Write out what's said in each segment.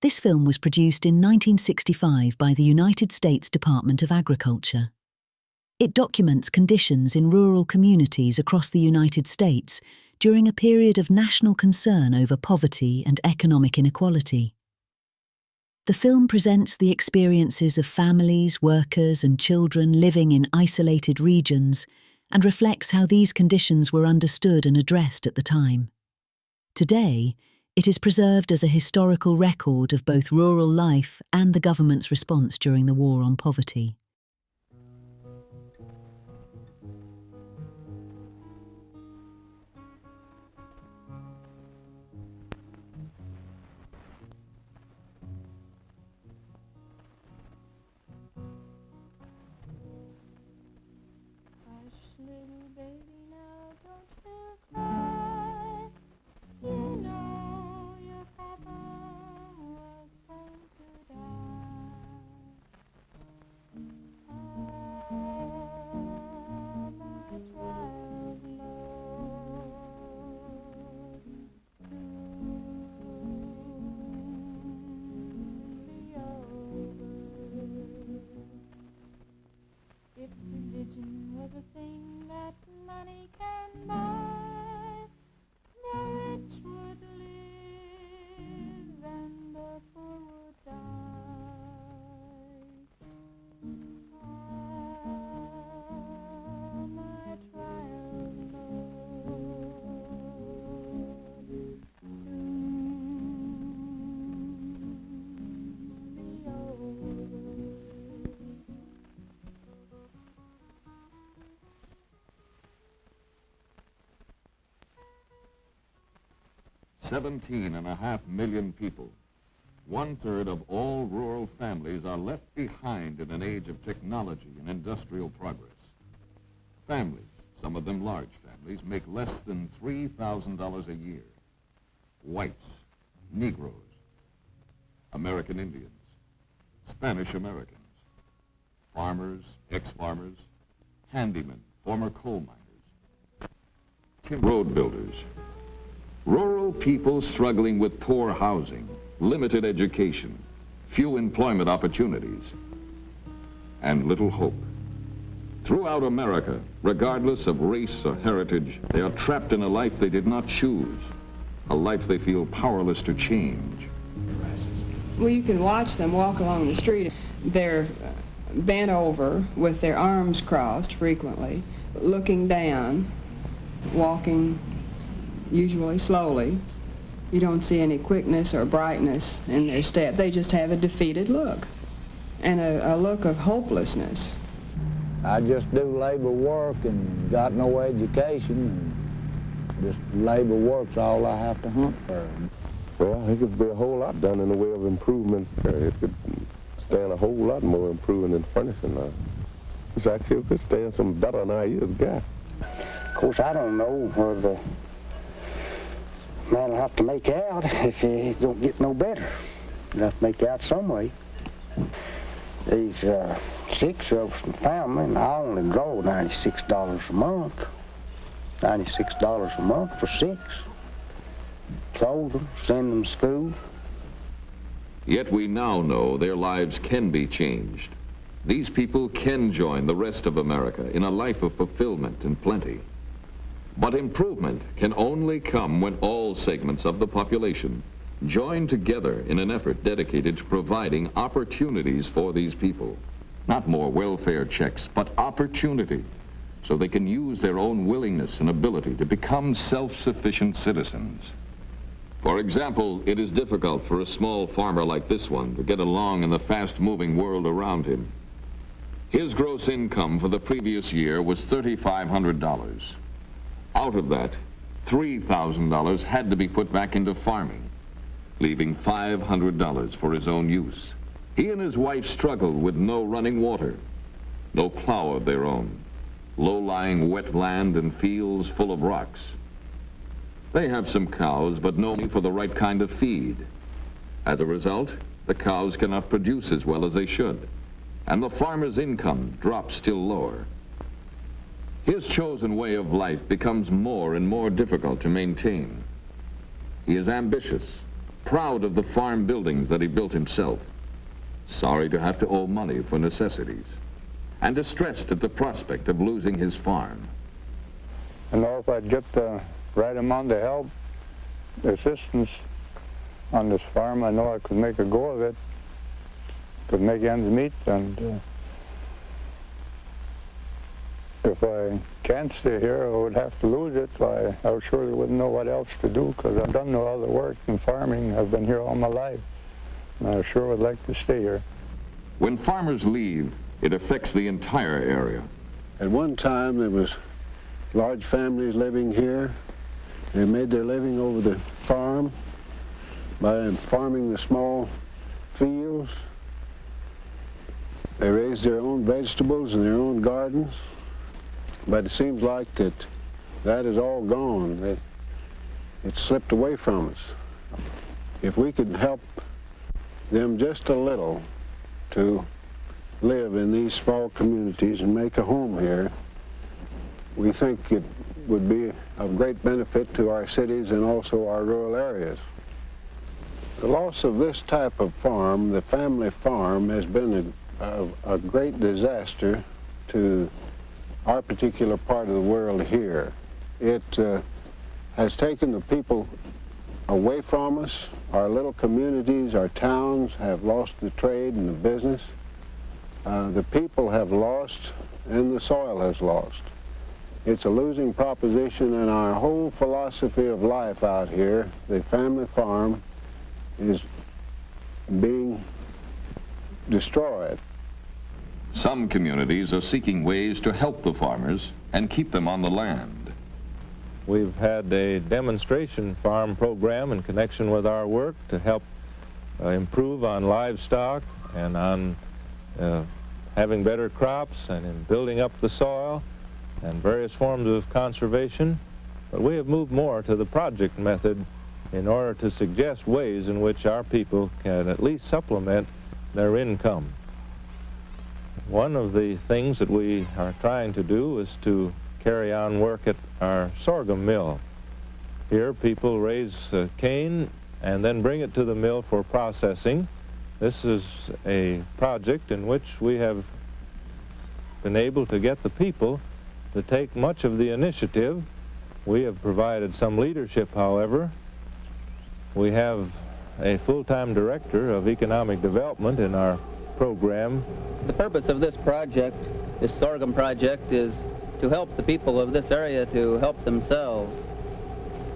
This film was produced in 1965 by the United States Department of Agriculture. It documents conditions in rural communities across the United States during a period of national concern over poverty and economic inequality. The film presents the experiences of families, workers, and children living in isolated regions and reflects how these conditions were understood and addressed at the time. Today, it is preserved as a historical record of both rural life and the government's response during the war on poverty. $17.5 million people. 1/3 of all rural families are left behind in an age of technology and industrial progress. Families, some of them large families, make less than $3,000 a year. Whites, Negroes, American Indians, Spanish Americans, farmers, ex-farmers, handymen, former coal miners, road builders. Rural people struggling with poor housing, limited education, few employment opportunities, and little hope. Throughout America, regardless of race or heritage, they are trapped in a life they did not choose, a life they feel powerless to change. Well, you can watch them walk along the street. They're bent over with their arms crossed frequently, looking down, walking usually slowly. You don't see any quickness or brightness in their step. They just have a defeated look and a look of hopelessness. I just do labor work and got no education, and just labor work's all I have to hunt for. Well, it could be a whole lot done in the way of improvement. It could stand a whole lot more improving than furnishing now. It's actually, it could stand some better than I is got. Of course, I don't know where the man will have to make out if he don't get no better. He'll have to make out some way. These 6 of us in the family, and I only draw $96 a month. $96 a month for 6. Clothe them, send them to school. Yet we now know their lives can be changed. These people can join the rest of America in a life of fulfillment and plenty. But improvement can only come when all segments of the population join together in an effort dedicated to providing opportunities for these people. Not more welfare checks, but opportunity, so they can use their own willingness and ability to become self-sufficient citizens. For example, it is difficult for a small farmer like this one to get along in the fast-moving world around him. His gross income for the previous year was $3,500. Out of that, $3,000 had to be put back into farming, leaving $500 for his own use. He and his wife struggled with no running water, no plow of their own, low-lying wet land and fields full of rocks. They have some cows, but no money for the right kind of feed. As a result, the cows cannot produce as well as they should, and the farmer's income drops still lower. His chosen way of life becomes more and more difficult to maintain. He is ambitious, proud of the farm buildings that he built himself, sorry to have to owe money for necessities, and distressed at the prospect of losing his farm. I know if I get the right amount of help, assistance on this farm, I know I could make a go of it, could make ends meet, and if I can't stay here, I would have to lose it. I surely wouldn't know what else to do, because I've done no other work in farming. I've been here all my life, and I sure would like to stay here. When farmers leave, it affects the entire area. At one time, there was large families living here. They made their living over the farm by farming the small fields. They raised their own vegetables in their own gardens. But it seems like that is all gone. It slipped away from us. If we could help them just a little to live in these small communities and make a home here, we think it would be of great benefit to our cities and also our rural areas. The loss of this type of farm, the family farm, has been a great disaster to our particular part of the world here. It has taken the people away from us. Our little communities, our towns have lost the trade and the business. The people have lost and the soil has lost. It's a losing proposition, and our whole philosophy of life out here, the family farm, is being destroyed. Some communities are seeking ways to help the farmers and keep them on the land. We've had a demonstration farm program in connection with our work to help improve on livestock and on having better crops and in building up the soil and various forms of conservation. But we have moved more to the project method in order to suggest ways in which our people can at least supplement their income. One of the things that we are trying to do is to carry on work at our sorghum mill. Here people raise cane and then bring it to the mill for processing. This is a project in which we have been able to get the people to take much of the initiative. We have provided some leadership, however. We have a full-time director of economic development in our program. The purpose of this project, this sorghum project, is to help the people of this area to help themselves.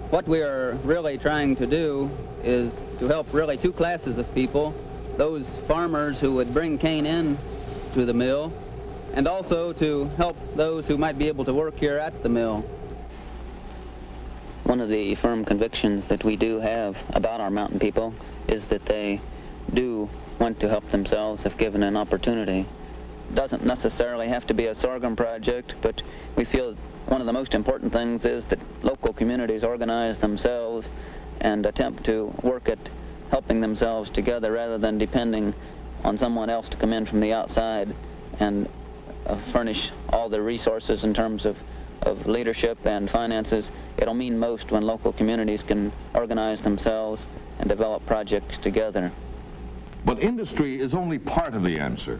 What we are really trying to do is to help really two classes of people, those farmers who would bring cane in to the mill, and also to help those who might be able to work here at the mill. One of the firm convictions that we do have about our mountain people is that they do want to help themselves if given an opportunity. It doesn't necessarily have to be a sorghum project, but we feel one of the most important things is that local communities organize themselves and attempt to work at helping themselves together rather than depending on someone else to come in from the outside and furnish all the resources in terms of leadership and finances. It'll mean most when local communities can organize themselves and develop projects together. But industry is only part of the answer.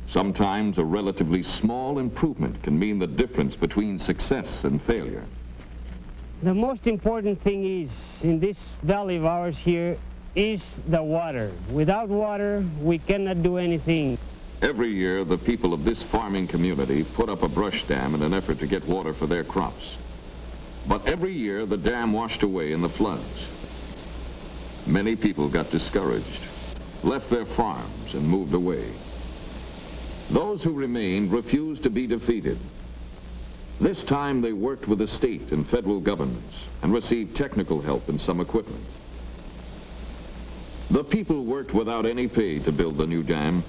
Sometimes a relatively small improvement can mean the difference between success and failure. The most important thing is, in this valley of ours here, is the water. Without water, we cannot do anything. Every year, the people of this farming community put up a brush dam in an effort to get water for their crops. But every year, the dam washed away in the floods. Many people got discouraged, left their farms, and moved away. Those who remained refused to be defeated. This time, they worked with the state and federal governments and received technical help and some equipment. The people worked without any pay to build the new dam,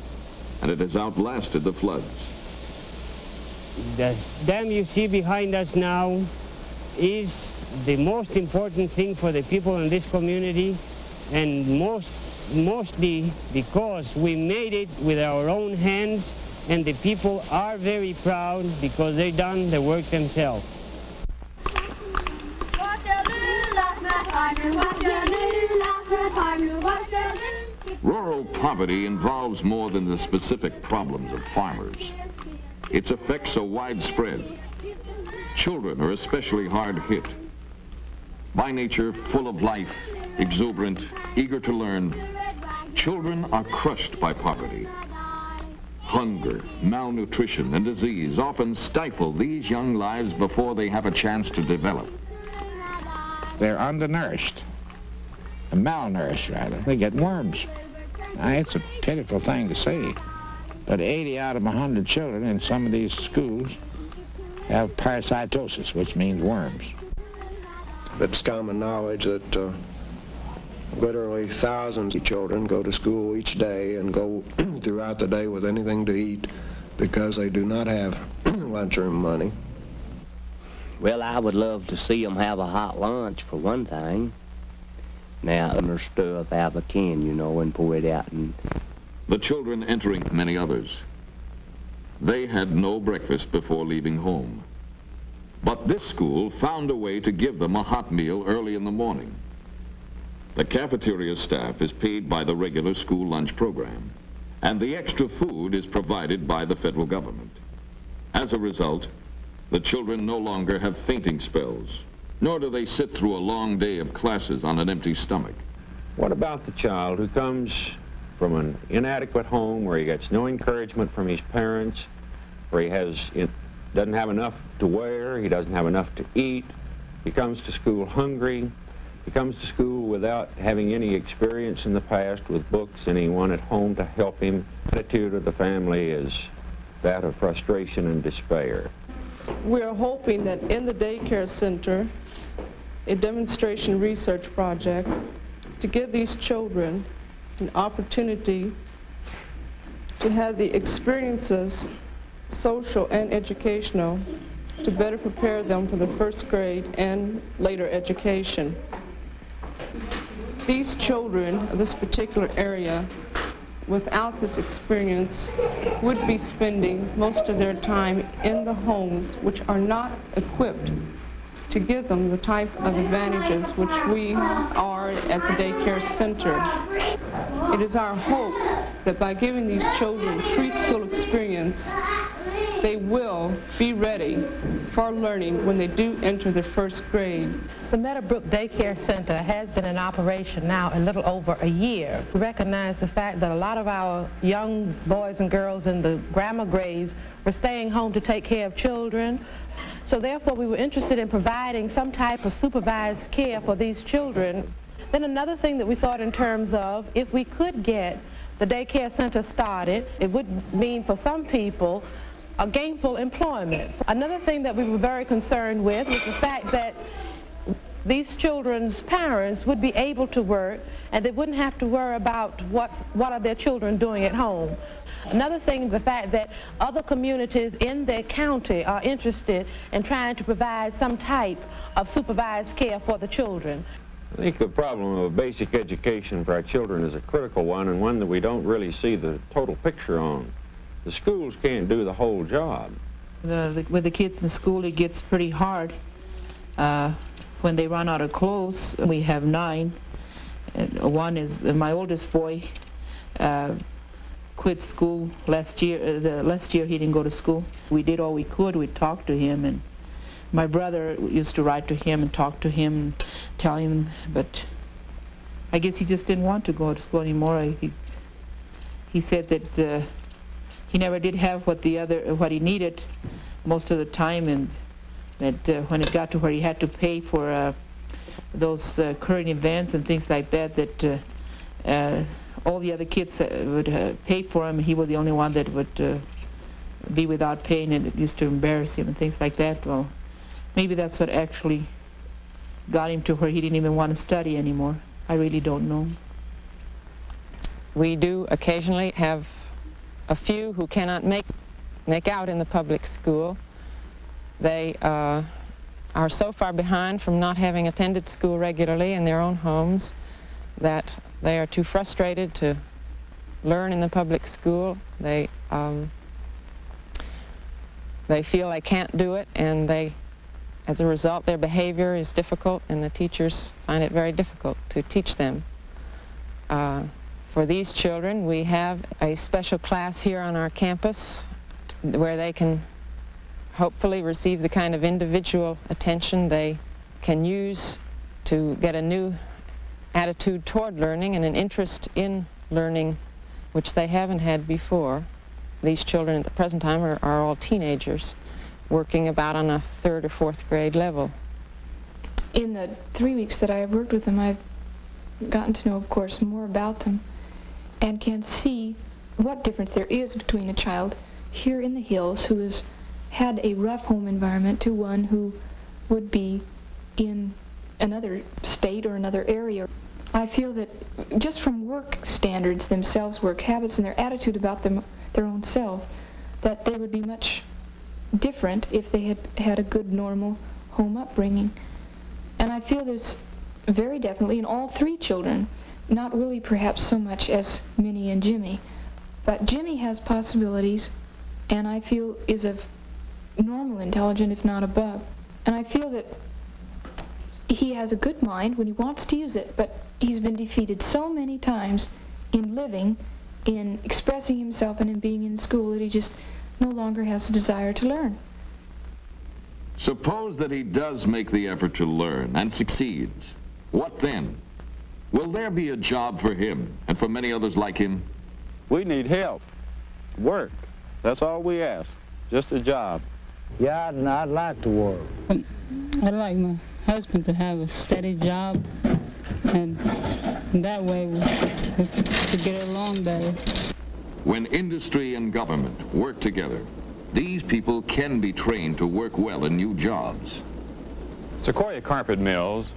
and it has outlasted the floods. The dam you see behind us now is the most important thing for the people in this community, and mostly because we made it with our own hands, and the people are very proud because they've done the work themselves. What shall do last night? Rural poverty involves more than the specific problems of farmers. Its effects are widespread. Children are especially hard hit. By nature, full of life, exuberant, eager to learn, children are crushed by poverty. Hunger, malnutrition, and disease often stifle these young lives before they have a chance to develop. They're undernourished, malnourished rather. They get worms. Now, it's a pitiful thing to say, but 80 out of 100 children in some of these schools have parasitosis, which means worms. It's common knowledge that literally thousands of children go to school each day and go throughout the day with anything to eat because they do not have lunchroom money. Well, I would love to see them have a hot lunch, for one thing. Now, their stuff out of a can, you know, and pour it out. And the children entering many others. They had no breakfast before leaving home. But this school found a way to give them a hot meal early in the morning. The cafeteria staff is paid by the regular school lunch program, and the extra food is provided by the federal government. As a result, the children no longer have fainting spells, nor do they sit through a long day of classes on an empty stomach. What about the child who comes from an inadequate home where he gets no encouragement from his parents, where he doesn't have enough to wear, he doesn't have enough to eat, he comes to school hungry, he comes to school without having any experience in the past with books, anyone at home to help him? The attitude of the family is that of frustration and despair. We're hoping that in the daycare center, a demonstration research project to give these children an opportunity to have the experiences, social and educational, to better prepare them for the first grade and later education. These children of this particular area, without this experience, would be spending most of their time in the homes which are not equipped to give them the type of advantages which we are at the daycare center. It is our hope that by giving these children free school experience, they will be ready for learning when they do enter the first grade. The Meadowbrook Daycare Center has been in operation now a little over a year. We recognize the fact that a lot of our young boys and girls in the grammar grades were staying home to take care of children. So therefore we were interested in providing some type of supervised care for these children. Then another thing that we thought in terms of, if we could get the daycare center started, it would mean for some people a gainful employment. Another thing that we were very concerned with was the fact that these children's parents would be able to work and they wouldn't have to worry about what are their children doing at home. Another thing is the fact that other communities in their county are interested in trying to provide some type of supervised care for the children. I think the problem of basic education for our children is a critical one, and one that we don't really see the total picture on. The schools can't do the whole job. With the kids in school, it gets pretty hard. When they run out of clothes, we have 9. One is my oldest boy quit school last year. Last year he didn't go to school. We did all we could. We talked to him, and my brother used to write to him and talk to him and tell him, but I guess he just didn't want to go to school anymore. He said that he never did have what he needed most of the time, and that when it got to where he had to pay for those current events and things like that, that all the other kids would pay for him, and he was the only one that would be without paying, and it used to embarrass him and things like that. Well, maybe that's what actually got him to where he didn't even want to study anymore. I really don't know. We do occasionally have a few who cannot make out in the public school. They are so far behind from not having attended school regularly in their own homes that they are too frustrated to learn in the public school. They feel they can't do it, and they As a result, their behavior is difficult, and the teachers find it very difficult to teach them. For these children, we have a special class here on our campus where they can hopefully receive the kind of individual attention they can use to get a new attitude toward learning and an interest in learning which they haven't had before. These children at the present time are all teenagers working about on a 3rd or 4th grade level. In the 3 weeks that I have worked with them, I've gotten to know, of course, more about them and can see what difference there is between a child here in the hills who has had a rough home environment to one who would be in another state or another area. I feel that just from work standards themselves, work habits, and their attitude about their own selves, that they would be much different if they had had a good, normal home upbringing. And I feel this very definitely in all 3 children, not really perhaps so much as Minnie and Jimmy, but Jimmy has possibilities, and I feel is of normal intelligence, if not above. And I feel that he has a good mind when he wants to use it, but he's been defeated so many times in living, in expressing himself, and in being in school that he just no longer has a desire to learn. Suppose that he does make the effort to learn and succeeds. What then? Will there be a job for him and for many others like him? We need help, work. That's all we ask, just a job. Yeah, I'd like to work. I'd like my husband to have a steady job, and that way we could get along better. When industry and government work together, these people can be trained to work well in new jobs. Sequoia carpet mills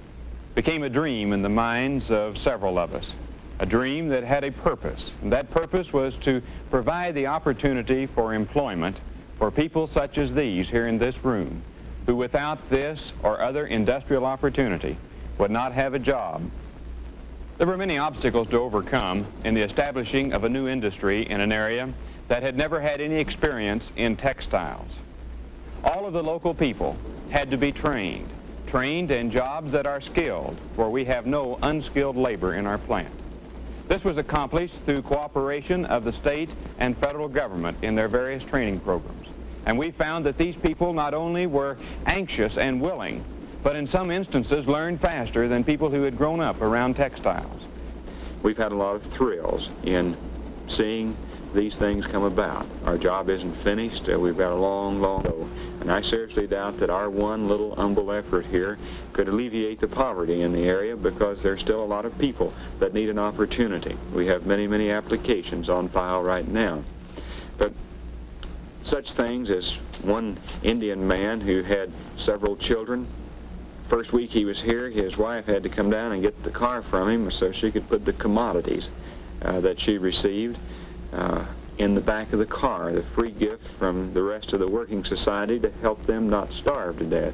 became a dream in the minds of several of us, a dream that had a purpose, and that purpose was to provide the opportunity for employment for people such as these here in this room, who without this or other industrial opportunity would not have a job. There were many obstacles to overcome in the establishing of a new industry in an area that had never had any experience in textiles. All of the local people had to be trained in jobs that are skilled, for we have no unskilled labor in our plant. This was accomplished through cooperation of the state and federal government in their various training programs. And we found that these people not only were anxious and willing, but in some instances learned faster than people who had grown up around textiles. We've had a lot of thrills in seeing these things come about. Our job isn't finished. We've got a long, long go. And I seriously doubt that our one little humble effort here could alleviate the poverty in the area, because there's still a lot of people that need an opportunity. We have many, many applications on file right now. But such things as one Indian man who had several children. First week he was here, his wife had to come down and get the car from him so she could put the commodities that she received in the back of the car, the free gift from the rest of the working society to help them not starve to death.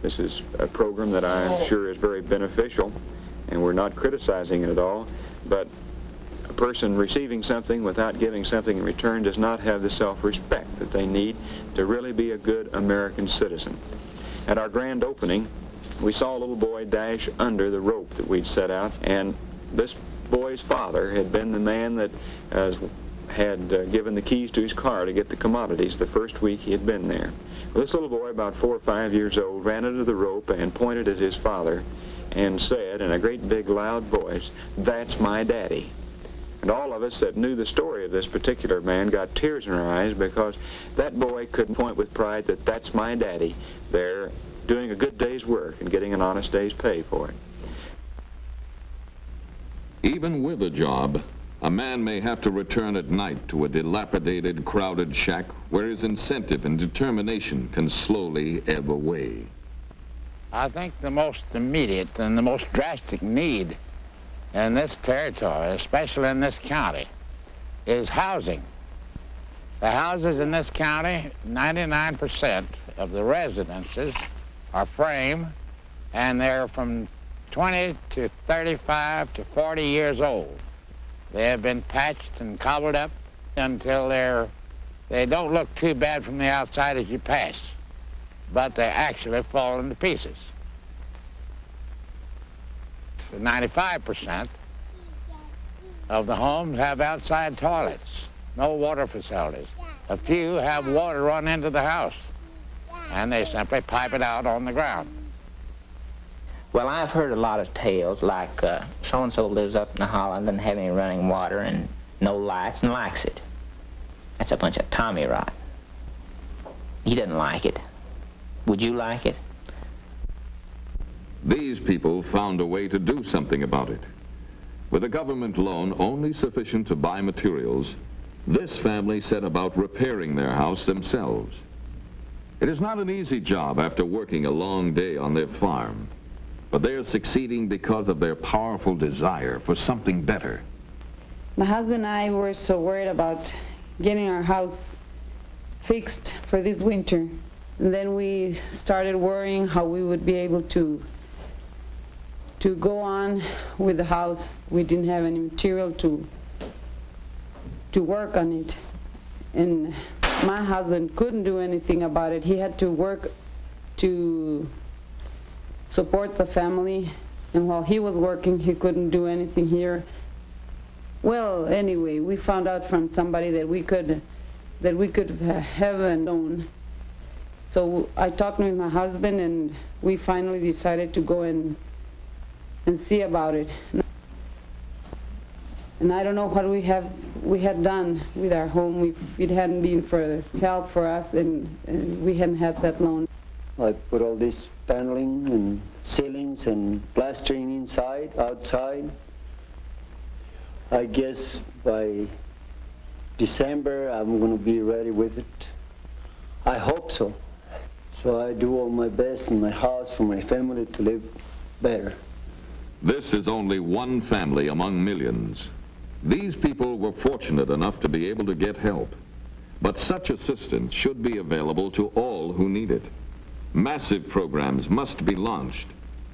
This is a program that I'm sure is very beneficial, and we're not criticizing it at all, but a person receiving something without giving something in return does not have the self-respect that they need to really be a good American citizen. At our grand opening, we saw a little boy dash under the rope that we'd set out, and this boy's father had been the man that had given the keys to his car to get the commodities the first week he had been there. Well, this little boy, about 4 or 5 years old, ran under the rope and pointed at his father and said in a great big loud voice, "That's my daddy." And all of us that knew the story of this particular man got tears in our eyes, because that boy could point with pride that that's my daddy there doing a good day's work and getting an honest day's pay for it. Even with a job, a man may have to return at night to a dilapidated, crowded shack where his incentive and determination can slowly ebb away. I think the most immediate and the most drastic need in this territory, especially in this county, is housing. The houses in this county, 99% of the residences are frame, and they're from 20 to 35 to 40 years old. They have been patched and cobbled up until they don't look too bad from the outside as you pass. but they actually fall into pieces. 95% of the homes have outside toilets, no water facilities. A few have water run into the house, and they simply pipe it out on the ground. Well, I've heard a lot of tales, like so-and-so lives up in the Holland and having running water and no lights and likes it. That's a bunch of Tommy rot. He doesn't like it. Would you like it? These people found a way to do something about it. With a government loan only sufficient to buy materials, this family set about repairing their house themselves. It is not an easy job after working a long day on their farm, but they are succeeding because of their powerful desire for something better. My husband and I were so worried about getting our house fixed for this winter. And then we started worrying how we would be able to go on with the house. We didn't have any material to work on it. And my husband couldn't do anything about it. He had to work to support the family, and while he was working, he couldn't do anything here. Well, anyway, we found out from somebody that we could have a loan. So I talked with my husband, and we finally decided to go and see about it. And I don't know what we had done with our home if it hadn't been for help for us, and we hadn't had that loan. I put all this paneling and ceilings and plastering inside, outside. I guess by December I'm going to be ready with it. I hope so. So I do all my best in my house for my family to live better. This is only one family among millions. These people were fortunate enough to be able to get help, but such assistance should be available to all who need it. Massive programs must be launched,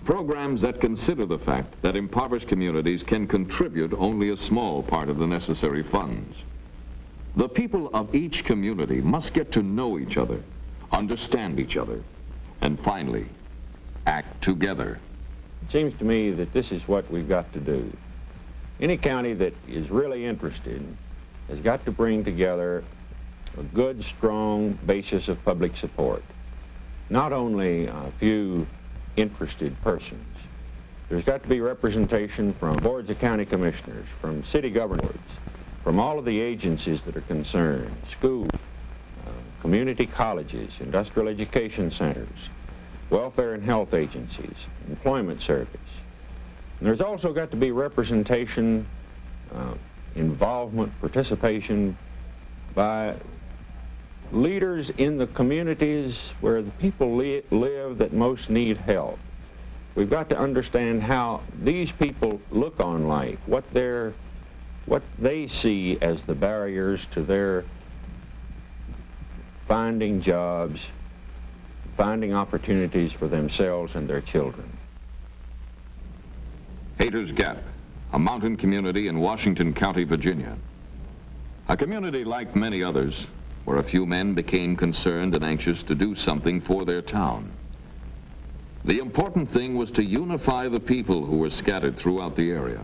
programs that consider the fact that impoverished communities can contribute only a small part of the necessary funds. The people of each community must get to know each other, understand each other, and finally, act together. It seems to me that this is what we've got to do. Any county that is really interested has got to bring together a good, strong basis of public support. Not only a few interested persons. There's got to be representation from boards of county commissioners, from city governors, from all of the agencies that are concerned, schools, community colleges, industrial education centers, welfare and health agencies, employment service. And there's also got to be representation, involvement, participation by leaders in the communities where the people live that most need help. We've got to understand how these people look on life, what they see as the barriers to their finding jobs, finding opportunities for themselves and their children. Hayter's Gap, a mountain community in Washington County, Virginia. A community like many others, where a few men became concerned and anxious to do something for their town. The important thing was to unify the people who were scattered throughout the area.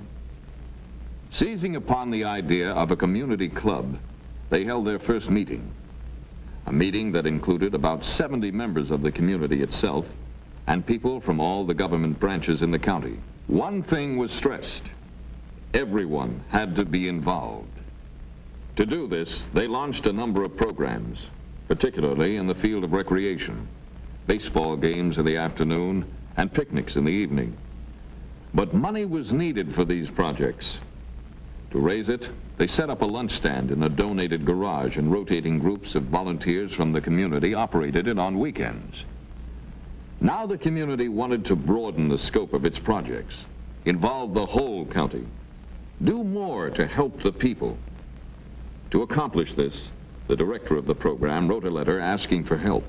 Seizing upon the idea of a community club, they held their first meeting. A meeting that included about 70 members of the community itself and people from all the government branches in the county. One thing was stressed: everyone had to be involved. To do this, they launched a number of programs, particularly in the field of recreation, baseball games in the afternoon and picnics in the evening. But money was needed for these projects. To raise it, they set up a lunch stand in a donated garage, and rotating groups of volunteers from the community operated it on weekends. Now the community wanted to broaden the scope of its projects, involve the whole county, do more to help the people. To accomplish this, the director of the program wrote a letter asking for help.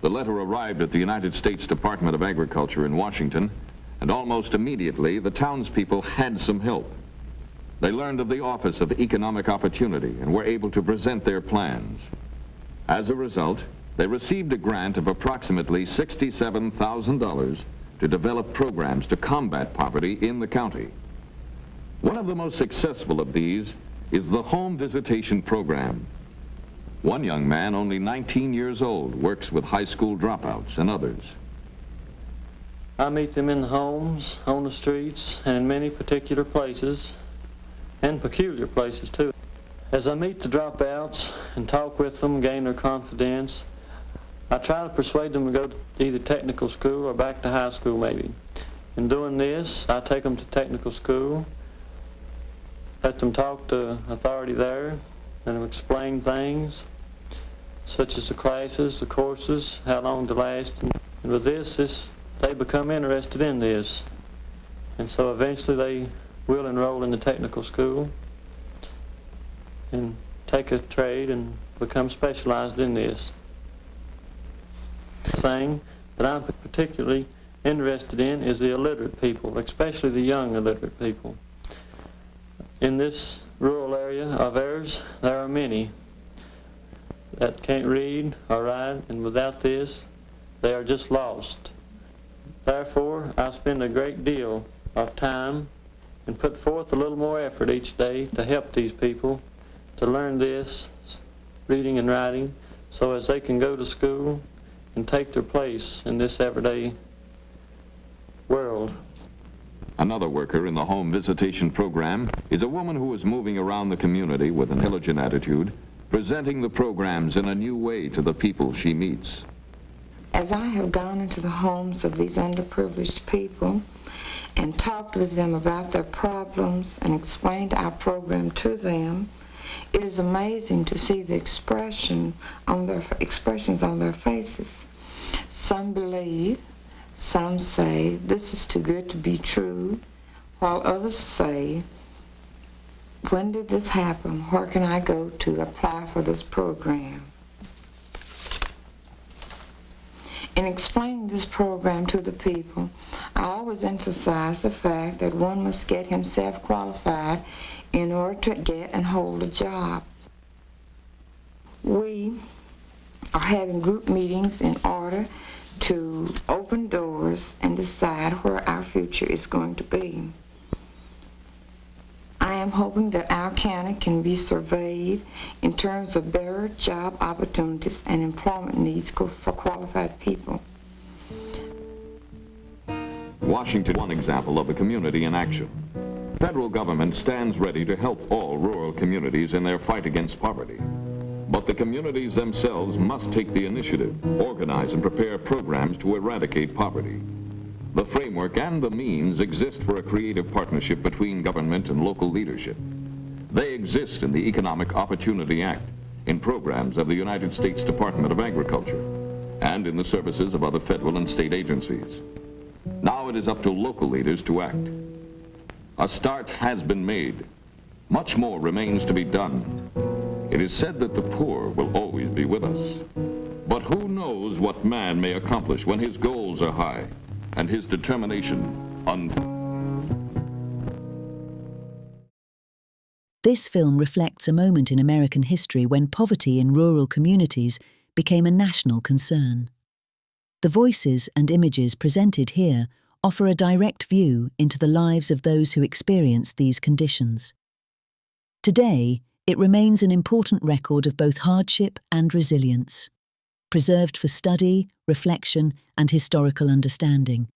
The letter arrived at the United States Department of Agriculture in Washington, and almost immediately the townspeople had some help. They learned of the Office of Economic Opportunity and were able to present their plans. As a result, They received a grant of approximately $67,000 to develop programs to combat poverty in the county. One of the most successful of these is the home visitation program. One young man, only 19 years old, works with high school dropouts and others. I meet them in the homes, on the streets, and in many particular places, and peculiar places too. As I meet the dropouts and talk with them, gain their confidence, I try to persuade them to go to either technical school or back to high school maybe. In doing this, I take them to technical school, let them talk to authority there, let them explain things, such as the classes, the courses, how long to last. And with this, they become interested in this. And so eventually they will enroll in the technical school and take a trade and become specialized in this. The thing that I'm particularly interested in is the illiterate people, especially the young illiterate people. In this rural area of ours, there are many that can't read or write, and without this, they are just lost. Therefore, I spend a great deal of time and put forth a little more effort each day to help these people to learn this, reading and writing, so as they can go to school and take their place in this everyday world. Another worker in the home visitation program is a woman who is moving around the community with an intelligent attitude, presenting the programs in a new way to the people she meets. As I have gone into the homes of these underprivileged people and talked with them about their problems and explained our program to them, it is amazing to see the expressions on their faces. Some believe, some say, this is too good to be true, while others say, when did this happen? Where can I go to apply for this program? In explaining this program to the people, I always emphasize the fact that one must get himself qualified in order to get and hold a job. We are having group meetings in order to open doors and decide where our future is going to be. I am hoping that our county can be surveyed in terms of better job opportunities and employment needs for qualified people. Washington is one example of a community in action. Federal government stands ready to help all rural communities in their fight against poverty. But the communities themselves must take the initiative, organize and prepare programs to eradicate poverty. The framework and the means exist for a creative partnership between government and local leadership. They exist in the Economic Opportunity Act, in programs of the United States Department of Agriculture, and in the services of other federal and state agencies. Now it is up to local leaders to act. A start has been made. Much more remains to be done. It is said that the poor will always be with us. But who knows what man may accomplish when his goals are high and his determination This film reflects a moment in American history when poverty in rural communities became a national concern. The voices and images presented here offer a direct view into the lives of those who experienced these conditions. Today, it remains an important record of both hardship and resilience, preserved for study, reflection, and historical understanding.